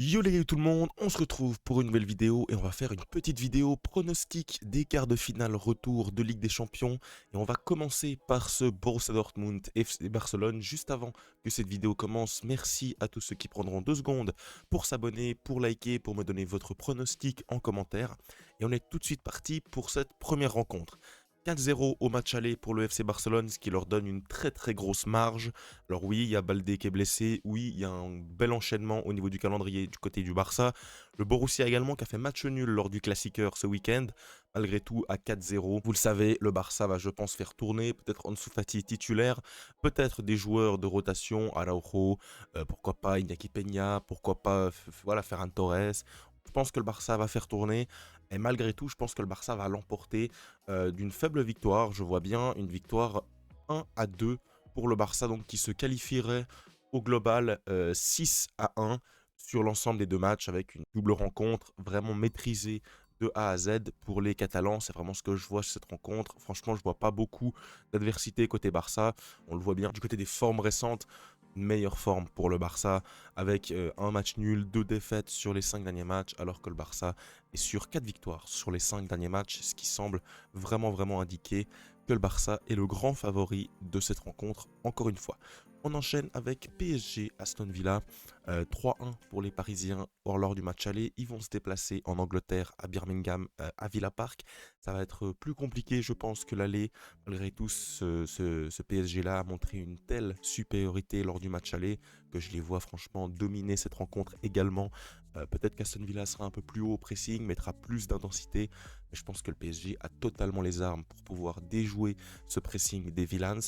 Yo les gars, tout le monde, on se retrouve pour une nouvelle vidéo et on va faire une petite vidéo pronostic des quarts de finale retour de Ligue des Champions. Et on va commencer par ce Borussia Dortmund FC Barcelone. Juste avant que cette vidéo commence, merci à tous ceux qui prendront 2 secondes pour s'abonner, pour liker, pour me donner votre pronostic en commentaire. Et on est tout de suite parti pour cette première rencontre. 4-0 au match aller pour le FC Barcelone, ce qui leur donne une très grosse marge. Alors oui, il y a Baldé qui est blessé, oui, il y a un bel enchaînement au niveau du calendrier du côté du Barça. Le Borussia également qui a fait match nul lors du Classiqueur ce week-end, malgré tout à 4-0. Vous le savez, le Barça va je pense faire tourner, peut-être Ansu Fati titulaire, peut-être des joueurs de rotation, Araujo, pourquoi pas Iñaki Peña, pourquoi pas voilà, Ferran Torres. Je pense que le Barça va faire tourner et malgré tout, je pense que le Barça va l'emporter d'une faible victoire. Je vois bien une victoire 1-2 pour le Barça, donc qui se qualifierait au global 6-1 sur l'ensemble des 2 matchs avec une double rencontre vraiment maîtrisée de A à Z pour les Catalans. C'est vraiment ce que je vois sur cette rencontre. Franchement, je vois pas beaucoup d'adversité côté Barça. On le voit bien du côté des formes récentes. Une meilleure forme pour le Barça avec un match nul, 2 défaites sur les 5 derniers matchs, alors que le Barça est sur 4 victoires sur les 5 derniers matchs, ce qui semble vraiment indiquer que le Barça est le grand favori de cette rencontre, encore une fois. On enchaîne avec PSG Aston Villa, 3-1 pour les Parisiens lors du match aller. Ils vont se déplacer en Angleterre à Birmingham, à Villa Park. Ça va être plus compliqué, je pense, que l'aller. Malgré tout, ce PSG-là a montré une telle supériorité lors du match aller que je les vois franchement dominer cette rencontre également. Peut-être qu'Aston Villa sera un peu plus haut au pressing, mettra plus d'intensité, mais je pense que le PSG a totalement les armes pour pouvoir déjouer ce pressing des Villans.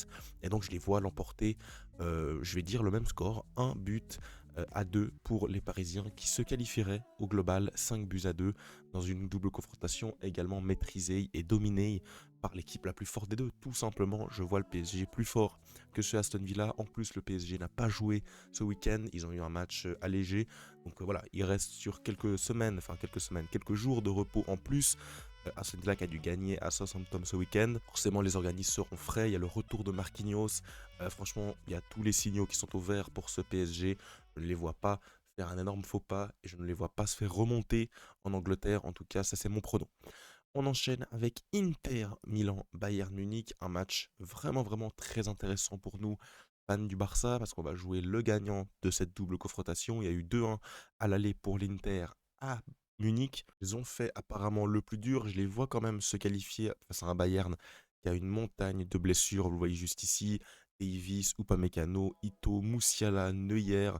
Et donc je les vois l'emporter, je vais dire le même score, 1 but à 2 pour les Parisiens qui se qualifieraient au global 5 buts à 2 dans une double confrontation également maîtrisée et dominée par l'équipe la plus forte des deux. Tout simplement, je vois le PSG plus fort que ce Aston Villa. En plus, le PSG n'a pas joué ce week-end, ils ont eu un match allégé. Donc voilà, il reste sur quelques jours de repos en plus. Aston Villa qui a dû gagner à Southampton ce week-end. Forcément, les organismes seront frais. Il y a le retour de Marquinhos. Franchement, il y a tous les signaux qui sont au vert pour ce PSG. Je ne les vois pas faire un énorme faux pas et je ne les vois pas se faire remonter en Angleterre. En tout cas, ça c'est mon prono. On enchaîne avec Inter Milan Bayern Munich, un match vraiment très intéressant pour nous, fans du Barça, parce qu'on va jouer le gagnant de cette double confrontation. Il y a eu 2-1 à l'aller pour l'Inter à Munich. Ils ont fait apparemment le plus dur. Je les vois quand même se qualifier face à un Bayern qui a une montagne de blessures. Vous le voyez juste ici. Davis, Upamecano, Ito, Musiala, Neuer.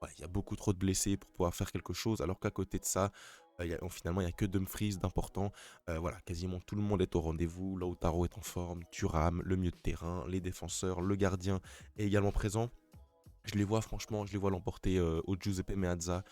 Ouais, il y a beaucoup trop de blessés pour pouvoir faire quelque chose. Alors qu'à côté de ça, finalement, il n'y a que Dumfries d'important. Voilà, quasiment tout le monde est au rendez-vous. Lautaro est en forme, Thuram, le milieu de terrain, les défenseurs, le gardien est également présent. Je les vois franchement, je les vois l'emporter au Giuseppe Meazza,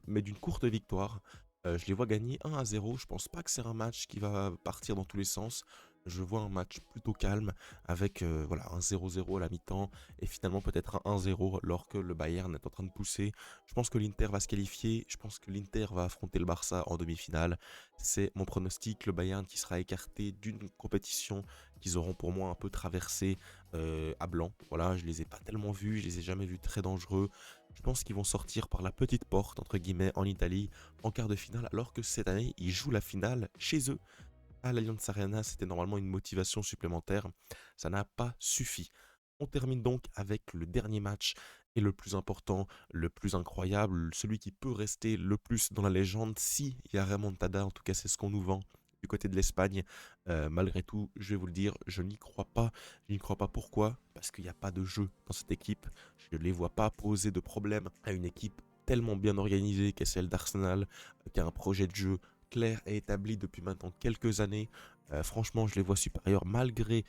mais d'une courte victoire. Je les vois gagner 1-0. Je pense pas que c'est un match qui va partir dans tous les sens. Je vois un match plutôt calme avec voilà, un 0-0 à la mi-temps et finalement peut-être un 1-0 alors que le Bayern est en train de pousser. Je pense que l'Inter va se qualifier. Je pense que l'Inter va affronter le Barça en demi-finale. C'est mon pronostic. Le Bayern qui sera écarté d'une compétition qu'ils auront pour moi un peu traversée à blanc. Voilà, je les ai pas tellement vus, je les ai jamais vus très dangereux. Je pense qu'ils vont sortir par la petite porte, entre guillemets, en Italie, en quart de finale, alors que cette année, ils jouent la finale chez eux. À l'Allianz Arena, c'était normalement une motivation supplémentaire. Ça n'a pas suffi. On termine donc avec le dernier match et le plus important, le plus incroyable, celui qui peut rester le plus dans la légende si il y a remontada, en tout cas c'est ce qu'on nous vend du côté de l'Espagne. Malgré tout, je vais vous le dire, je n'y crois pas. Je n'y crois pas pourquoi? Parce qu'il n'y a pas de jeu dans cette équipe. Je ne les vois pas poser de problème à une équipe tellement bien organisée qu'est celle d'Arsenal, qui a un projet de jeu clair et établi depuis maintenant quelques années. Franchement, je les vois supérieurs malgré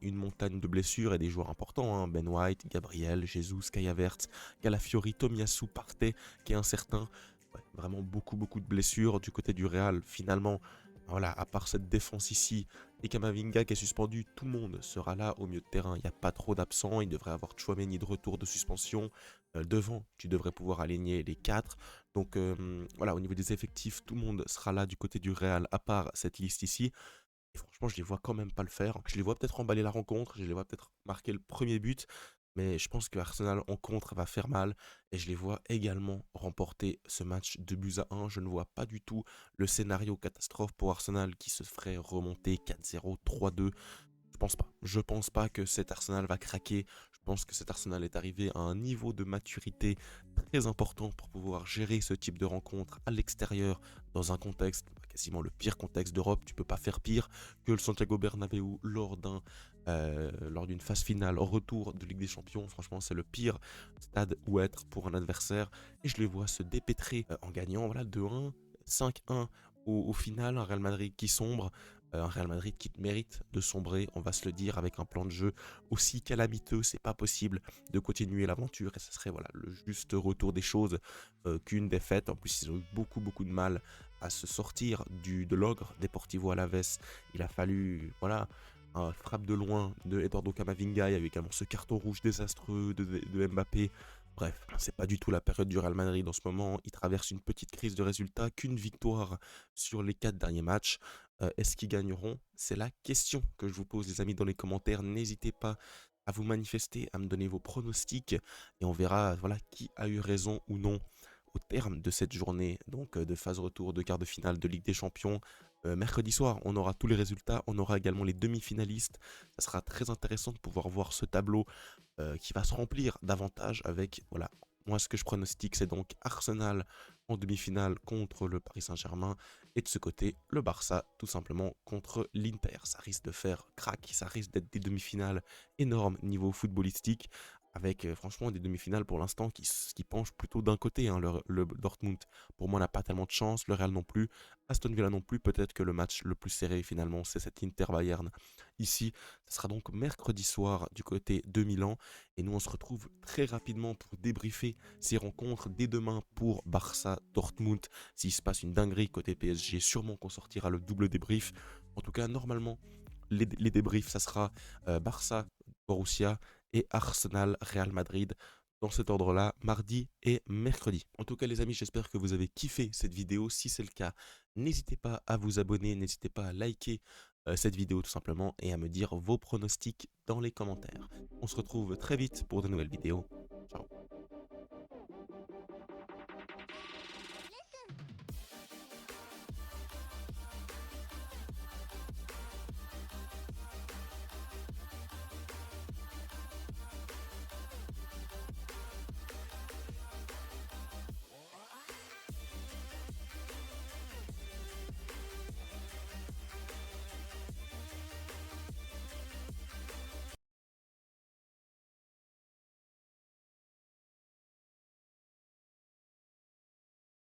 une montagne de blessures et des joueurs importants. Hein. Ben White, Gabriel, Jesus, Kai Havertz, Calafiori, Tomiyasu, Partey, qui est incertain. Ouais, vraiment beaucoup de blessures du côté du Real. Finalement, voilà, à part cette défense ici et Kamavinga qui est suspendu, tout le monde sera là au milieu de terrain. Il n'y a pas trop d'absents. Il devrait avoir Chouameni de retour de suspension. Devant, tu devrais pouvoir aligner les 4. Donc voilà, au niveau des effectifs, tout le monde sera là du côté du Real, à part cette liste ici. Et franchement, je les vois quand même pas le faire. Je les vois peut-être emballer la rencontre, je les vois peut-être marquer le premier but, Mais je pense que Arsenal en contre va faire mal et je les vois également remporter ce match 2 buts à 1. Je ne vois pas du tout le scénario catastrophe pour Arsenal qui se ferait remonter 4-0, 3-2. Je pense pas. Je pense pas que cet Arsenal va craquer. Je pense que cet Arsenal est arrivé à un niveau de maturité très important pour pouvoir gérer ce type de rencontre à l'extérieur dans un contexte, quasiment le pire contexte d'Europe. Tu peux pas faire pire que le Santiago Bernabéu lors d'une phase finale en retour de Ligue des Champions. Franchement, c'est le pire stade où être pour un adversaire. Et je les vois se dépêtrer en gagnant, voilà, 2-1, 5-1 au final. Un Real Madrid qui sombre, un Real Madrid qui mérite de sombrer, on va se le dire, avec un plan de jeu aussi calamiteux. C'est pas possible de continuer l'aventure et ce serait voilà le juste retour des choses qu'une défaite. En plus, ils ont eu beaucoup de mal à se sortir de l'ogre Deportivo Alavés. Il a fallu voilà un frappe de loin de Eduardo Camavinga. Il y a eu également ce carton rouge désastreux de Mbappé. Bref, c'est pas du tout la période du Real Madrid en ce moment. Il traverse une petite crise de résultats, qu'une victoire sur les 4 derniers matchs. Est-ce qu'ils gagneront? C'est la question que je vous pose, les amis, dans les commentaires. N'hésitez pas à vous manifester, à me donner vos pronostics et on verra voilà, qui a eu raison ou non au terme de cette journée donc de phase retour de quart de finale de Ligue des Champions. Mercredi soir, on aura tous les résultats, on aura également les demi-finalistes. Ça sera très intéressant de pouvoir voir ce tableau qui va se remplir davantage avec, voilà, moi ce que je pronostique c'est donc Arsenal en demi-finale contre le Paris Saint-Germain et de ce côté le Barça tout simplement contre l'Inter. Ça risque de faire crack, ça risque d'être des demi-finales énormes niveau footballistique avec franchement des demi-finales pour l'instant qui penchent plutôt d'un côté. Hein. Le Dortmund pour moi n'a pas tellement de chance, le Real non plus, Aston Villa non plus. Peut-être que le match le plus serré finalement c'est cet Inter Bayern ici. Ce sera donc mercredi soir du côté de Milan et nous on se retrouve très rapidement pour débriefer ces rencontres dès demain pour Barça Dortmund. S'il se passe une dinguerie côté PSG, sûrement qu'on sortira le double débrief. En tout cas, normalement, les débriefs, ça sera Barça Borussia et Arsenal Real Madrid dans cet ordre-là, mardi et mercredi. En tout cas, les amis, j'espère que vous avez kiffé cette vidéo. Si c'est le cas, n'hésitez pas à vous abonner, n'hésitez pas à liker cette vidéo tout simplement et à me dire vos pronostics dans les commentaires. On se retrouve très vite pour de nouvelles vidéos. Ciao.